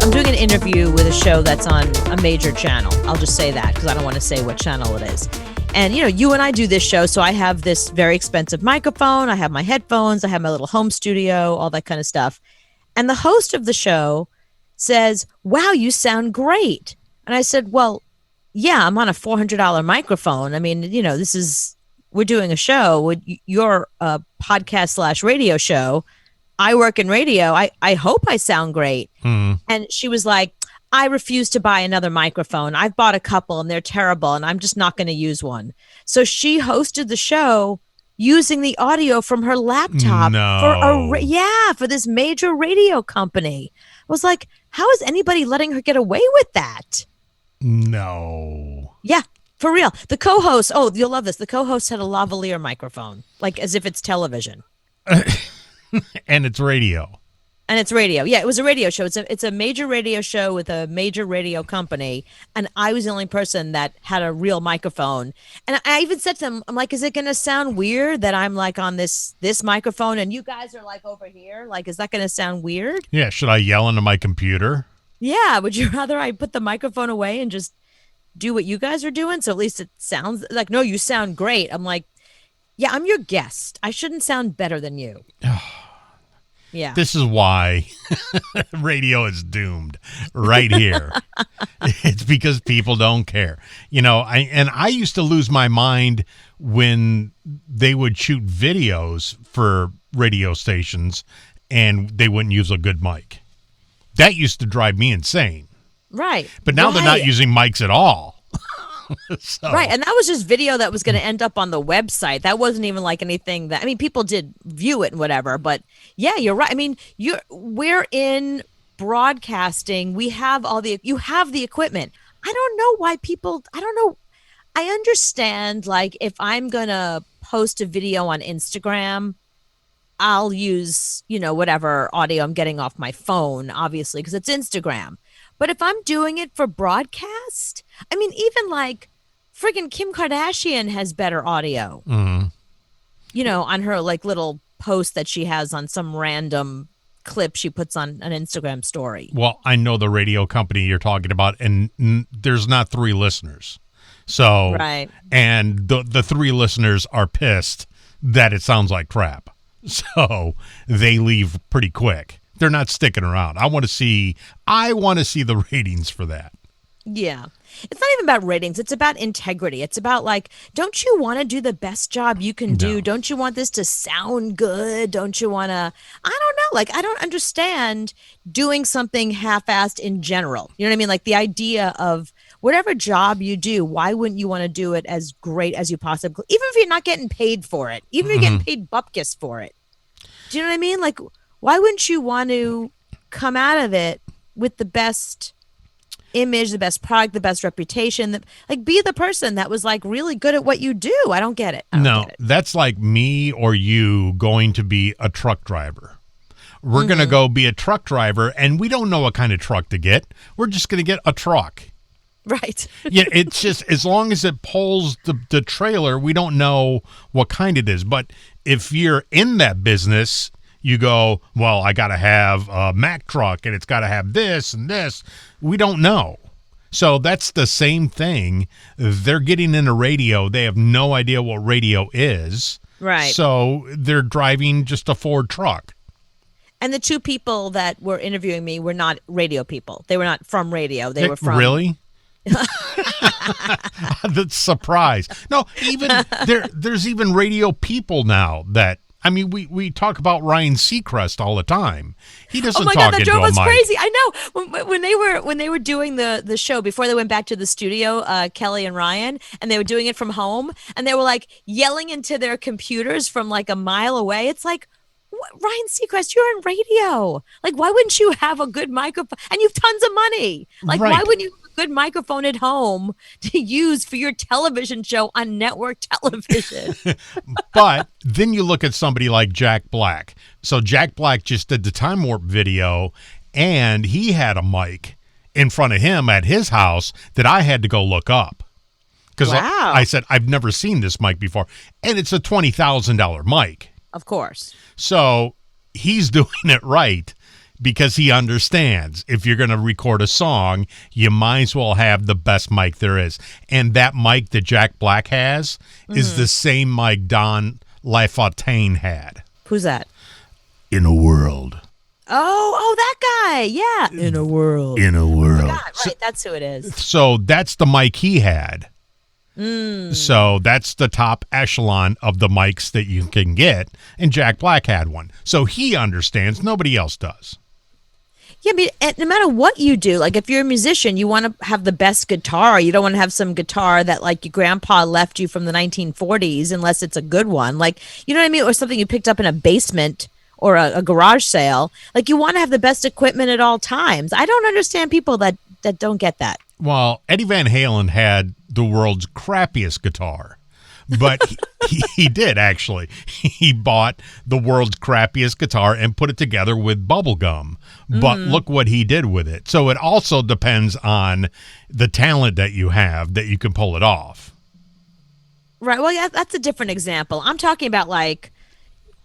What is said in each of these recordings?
I'm doing an interview with a show that's on a major channel. I'll just say that because I don't want to say what channel it is. And, you know, you and I do this show, so I have this very expensive microphone. I have my headphones. I have my little home studio, all that kind of stuff. And the host of the show says, "Wow, you sound great." And I said, "Well, yeah, I'm on a $400 microphone. I mean, you know, we're doing a show. You're a podcast / radio show. I work in radio. I hope I sound great." And she was like, "I refuse to buy another microphone. I've bought a couple and they're terrible and I'm just not going to use one." So she hosted the show using the audio from her laptop for this major radio company. I was like, how is anybody letting her get away with that? No. Yeah, for real. The co-host, oh, you'll love this. The co-host had a lavalier microphone, like as if it's television. And it's radio. And it's radio. Yeah, it was a radio show. It's a major radio show with a major radio company. And I was the only person that had a real microphone. And I even said to them, I'm like, is it going to sound weird that I'm like on this microphone and you guys are like over here? Like, is that going to sound weird? Yeah, should I yell into my computer? Yeah, would you rather I put the microphone away and just do what you guys are doing? So at least it sounds like, no, you sound great. I'm like, yeah, I'm your guest. I shouldn't sound better than you. Yeah. This is why radio is doomed right here. It's because people don't care. You know, I used to lose my mind when they would shoot videos for radio stations and they wouldn't use a good mic. That used to drive me insane. Right. But now they're not using mics at all. So. Right, and that was just video that was going to end up on the website. That wasn't even like anything that, I mean, people did view it and whatever, but yeah, you're right. I mean, we're in broadcasting. You have the equipment. I don't know why I don't know. I understand, like, if I'm going to post a video on Instagram, I'll use, you know, whatever audio I'm getting off my phone, obviously, because it's Instagram. But if I'm doing it for broadcast, I mean, even like friggin' Kim Kardashian has better audio, you know, on her like little post that she has on some random clip she puts on an Instagram story. Well, I know the radio company you're talking about, and there's not 3 listeners. So, right. And the 3 listeners are pissed that it sounds like crap. So they leave pretty quick. They're not sticking around. I want to see the ratings for that. Yeah. It's not even about ratings. It's about integrity. It's about like, don't you want to do the best job you can do? No. Don't you want this to sound good? Don't you want to, I don't know. Like, I don't understand doing something half-assed in general. You know what I mean? Like the idea of whatever job you do, why wouldn't you want to do it as great as you possibly, even if you're not getting paid for it, even if you're getting paid bupkis for it. Do you know what I mean? Like, why wouldn't you want to come out of it with the best image, the best product, the best reputation? Like, be the person that was like really good at what you do. I don't get it. That's like me or you going to be a truck driver. We're going to go be a truck driver, and we don't know what kind of truck to get. We're just going to get a truck. Right. Yeah, it's just as long as it pulls the trailer, we don't know what kind it is. But if you're in that business, you go, well, I got to have a Mack truck and it's got to have this and this. We don't know. So that's the same thing. They're getting into radio. They have no idea what radio is. Right. So they're driving just a Ford truck. And the 2 people that were interviewing me were not radio people. They were not from radio. They were from... Really? That's surprise. No, even there's even radio people now that, I mean, we talk about Ryan Seacrest all the time. He doesn't talk into a mic. Oh my God, that drove us crazy. I know. When they were doing the show before they went back to the studio, Kelly and Ryan, and they were doing it from home, and they were like yelling into their computers from like a mile away. It's like, Ryan Seacrest, you're on radio. Like, why wouldn't you have a good microphone? And you've tons of money. Like, right. Why wouldn't you have a good microphone at home to use for your television show on network television? But then you look at somebody like Jack Black. So Jack Black just did the Time Warp video, and he had a mic in front of him at his house that I had to go look up. Because I said, I've never seen this mic before. And it's a $20,000 mic. Of course. So he's doing it right because he understands if you're going to record a song, you might as well have the best mic there is. And that mic that Jack Black has is the same mic Don LaFontaine had. Who's that? In a World. Oh, that guy. Yeah. In a World. In a World. God, right. That's who it is. So that's the mic he had. So that's the top echelon of the mics that you can get, and Jack Black had one. So he understands. Nobody else does. Yeah, I mean, no matter what you do, like if you're a musician, you want to have the best guitar. You don't want to have some guitar that like your grandpa left you from the 1940s, unless it's a good one. Like, you know what I mean? Or something you picked up in a basement or a garage sale. Like, you want to have the best equipment at all times. I don't understand people that don't get that. Well, Eddie Van Halen had the world's crappiest guitar, but he did actually. He bought the world's crappiest guitar and put it together with bubble gum. But look what he did with it. So it also depends on the talent that you have that you can pull it off. Right. Well, yeah, that's a different example. I'm talking about like,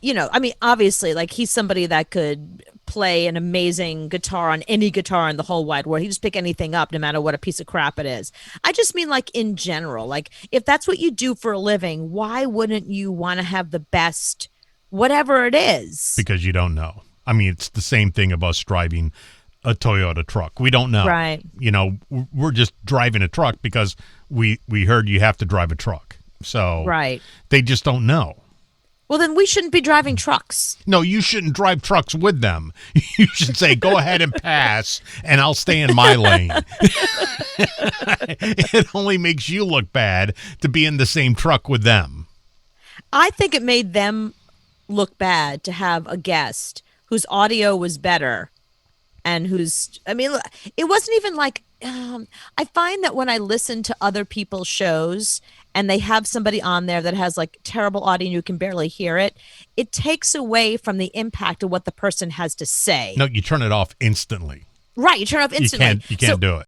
you know, I mean, obviously, like he's somebody that could play an amazing guitar on any guitar in the whole wide world. He just pick anything up, no matter what a piece of crap it is. I just mean like in general, like if that's what you do for a living, why wouldn't you want to have the best, whatever it is? Because you don't know. I mean, it's the same thing of us driving a Toyota truck. We don't know. Right. You know, we're just driving a truck because we heard you have to drive a truck. So right. They just don't know. Well, then we shouldn't be driving trucks. No, you shouldn't drive trucks with them. You should say, go ahead and pass, and I'll stay in my lane. It only makes you look bad to be in the same truck with them. I think it made them look bad to have a guest whose audio was better and whose, I mean, it wasn't even like, I find that when I listen to other people's shows and they have somebody on there that has like terrible audio and you can barely hear it, it takes away from the impact of what the person has to say. No, you turn it off instantly. Right, you turn it off instantly. You can't do it.